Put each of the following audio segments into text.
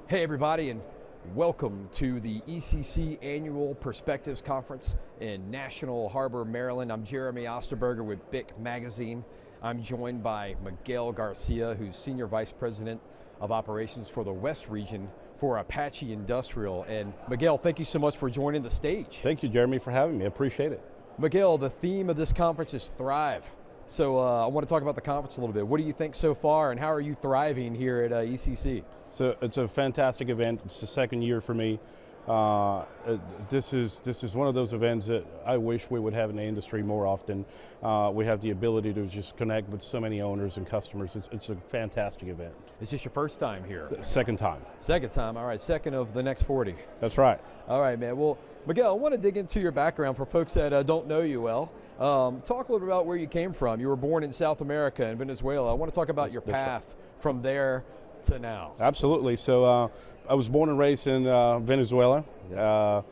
Hey everybody, and welcome to the ECC Annual PerspECCtives Conference in National Harbor, Maryland. I'm Jeremy Osterberger with BIC Magazine. I'm joined by Miguel Garcia, who's Senior Vice President of Operations for the West region for Apache Industrial. And Miguel, thank you so much for joining the stage. Thank you, Jeremy, for having me. I appreciate it. Miguel, the theme of this conference is Thrive. So I want to talk about the conference a little bit. What do you think so far, and how are you thriving here at ECC? So it's a fantastic event. It's the second year for me. This is one of those events that I wish we would have in the industry more often. We have the ability to just connect with so many owners and customers. It's a fantastic event. Is this your first time here? Second time. Second time, all right, second of the next 40. That's right. All right, man. Well, Miguel, I want to dig into your background for folks that don't know you well. Talk a little bit about where you came from. You were born in South America, in Venezuela. I want to talk about your path from there to now. Absolutely. So I was born and raised in Venezuela. Yeah.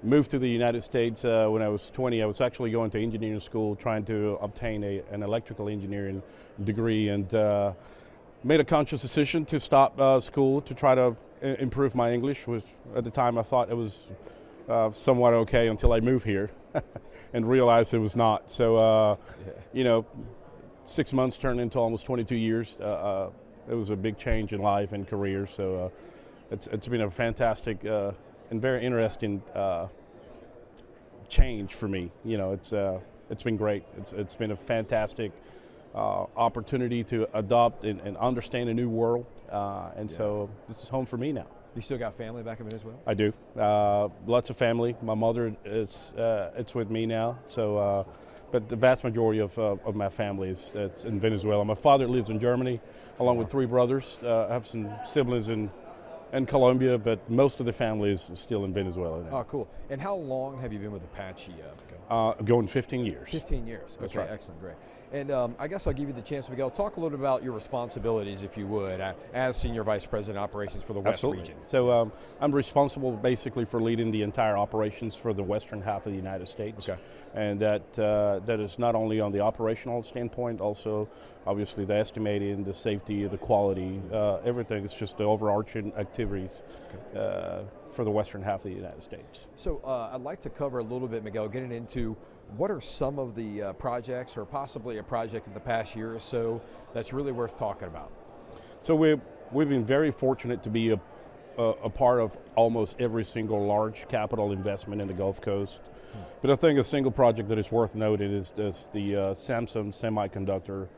Moved to the United States when I was 20. I was actually going to engineering school trying to obtain an electrical engineering degree, and made a conscious decision to stop school to try to improve my English, which at the time I thought it was somewhat okay until I moved here and realized it was not. So, you know, 6 months turned into almost 22 years. It was a big change in life and career, so it's been a fantastic and very interesting change for me. You know, it's been great. It's been a fantastic opportunity to adopt and understand a new world, so this is home for me now. You still got family back in Venezuela? I do. Lots of family. My mother is it's with me now, so. But the vast majority of my family is in Venezuela. My father lives in Germany, along with 3 brothers. I have some siblings in Colombia, but most of the family is still in Venezuela now. Oh, cool. And how long have you been with Apache? Going 15 years. 15 years. That's okay, right. Excellent, great. And I guess I'll give you the chance, Miguel, talk a little bit about your responsibilities, if you would, as Senior Vice President of Operations for the West region. So I'm responsible basically for leading the entire operations for the western half of the United States. Okay. And that is not only on the operational standpoint, also obviously the estimating, the safety, the quality, everything. It's just the overarching activities for the western half of the United States. So I'd like to cover a little bit, Miguel, getting into what are some of the projects, or possibly a project in the past year or so, that's really worth talking about? So we've been very fortunate to be a part of almost every single large capital investment in the Gulf Coast. But I think a single project that is worth noting is the Samsung semiconductor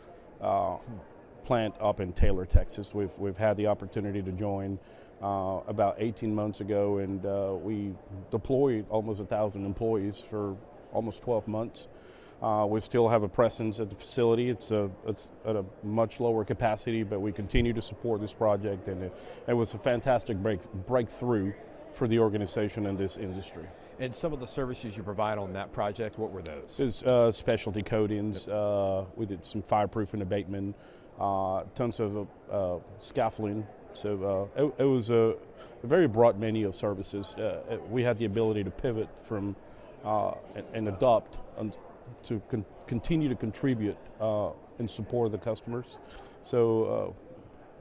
plant up in Taylor, Texas. We've had the opportunity to join about 18 months ago, and we deployed almost 1,000 employees for almost 12 months. We still have a presence at the facility. It's at a much lower capacity, but we continue to support this project, and it was a fantastic breakthrough for the organization in this industry. And some of the services you provide on that project, what were those? There's specialty coatings. We did some fireproof and abatement, tons of scaffolding. So it was a very broad menu of services. We had the ability to pivot from and adopt and to continue to contribute in support of the customers. So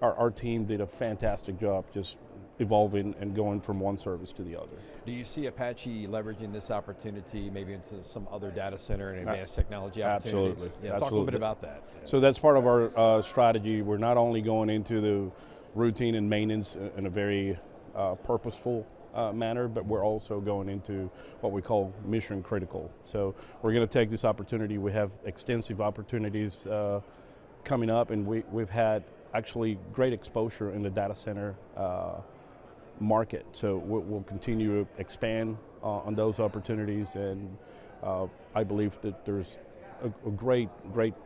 our team did a fantastic job just evolving and going from one service to the other. Do you see Apache leveraging this opportunity maybe into some other data center and advanced technology opportunities? Absolutely. Yeah, Absolutely. talk a little bit about that. So that's part of our strategy. We're not only going into the routine and maintenance in a very purposeful manner, but we're also going into what we call mission critical. So we're going to take this opportunity. We have extensive opportunities coming up, and we've had actually great exposure in the data center market. So we'll continue to expand on those opportunities, and I believe that there's a great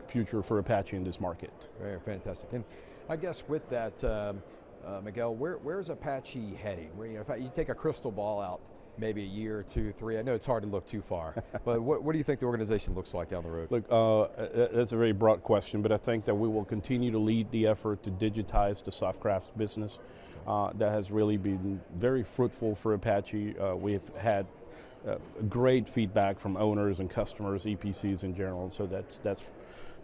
future for Apache in this market. Very fantastic. And I guess with that, Miguel, where's Apache heading? If you take a crystal ball out, maybe a year or 2, 3, I know it's hard to look too far, but what do you think the organization looks like down the road? Look, that's a very broad question, but I think that we will continue to lead the effort to digitize the soft crafts business. That has really been very fruitful for Apache. We've had great feedback from owners and customers, EPCs in general, so that's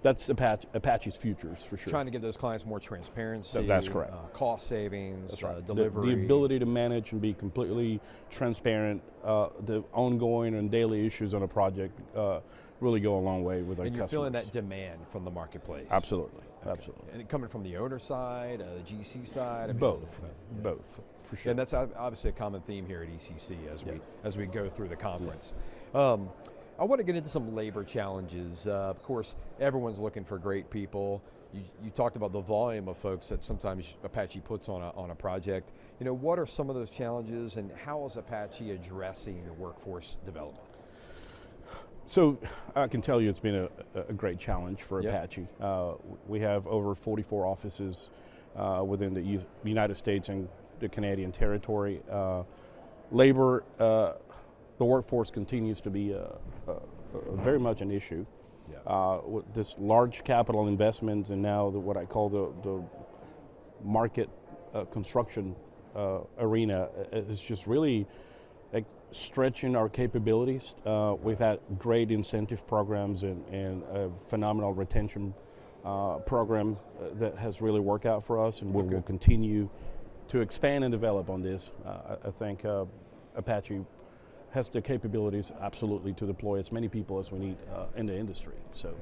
That's Apache's futures for sure. Trying to give those clients more transparency. That's correct. Cost savings, That's right. delivery. The ability to manage and be completely transparent, the ongoing and daily issues on a project really go a long way with our customers. And you're feeling that demand from the marketplace. Absolutely, okay. Absolutely. And coming from the owner side, the GC side? I mean, both, both, for sure. And that's obviously a common theme here at ECC as we go through the conference. Yes. I want to get into some labor challenges. Of course, everyone's looking for great people. You talked about the volume of folks that sometimes Apache puts on a project. You know, what are some of those challenges, and how is Apache addressing workforce development? So I can tell you it's been a great challenge for Apache. We have over 44 offices within the United States and the Canadian territory. Labor, the workforce continues to be very much an issue. With this large capital investments and now what I call the market construction arena is just really stretching our capabilities. We've had great incentive programs and a phenomenal retention program that has really worked out for us, and we'll continue to expand and develop on this. I think Apache has the capabilities absolutely to deploy as many people as we need in the industry. So,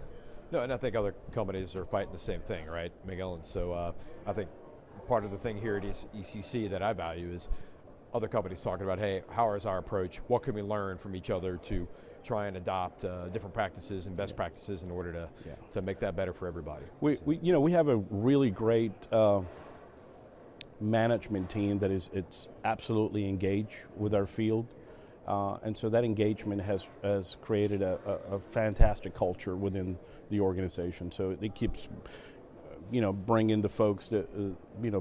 no, and I think other companies are fighting the same thing, right, Miguel? And so I think part of the thing here at ECC that I value is other companies talking about, hey, how is our approach? What can we learn from each other to try and adopt different practices and best practices in order to make that better for everybody? We have a really great management team that it's absolutely engaged with our field. And so that engagement has created a fantastic culture within the organization. So it keeps, bringing the folks that,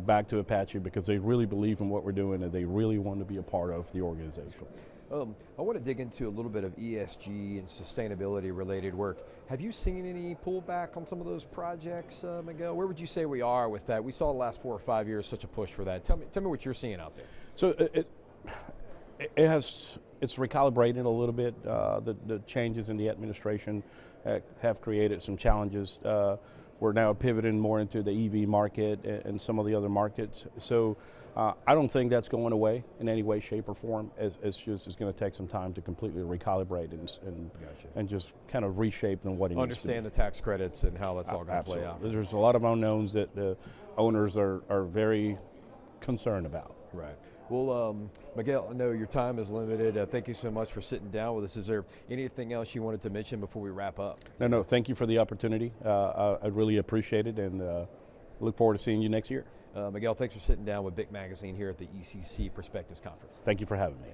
back to Apache because they really believe in what we're doing and they really want to be a part of the organization. I want to dig into a little bit of ESG and sustainability related work. Have you seen any pullback on some of those projects, Miguel? Where would you say we are with that? We saw the last 4 or 5 years such a push for that. Tell me what you're seeing out there. So it's recalibrated a little bit. The changes in the administration have created some challenges. We're now pivoting more into the EV market and some of the other markets. So I don't think that's going away in any way, shape, or form. It's going to take some time to completely recalibrate and just kind of reshape what it needs to be. Understand the tax credits and how that's all going to play out. There's a lot of unknowns that the owners are very concerned about. Right. Well, Miguel, I know your time is limited. Thank you so much for sitting down with us. Is there anything else you wanted to mention before we wrap up? No, thank you for the opportunity. I really appreciate it and look forward to seeing you next year. Miguel, thanks for sitting down with BIC Magazine here at the ECC PerspECCtives Conference. Thank you for having me.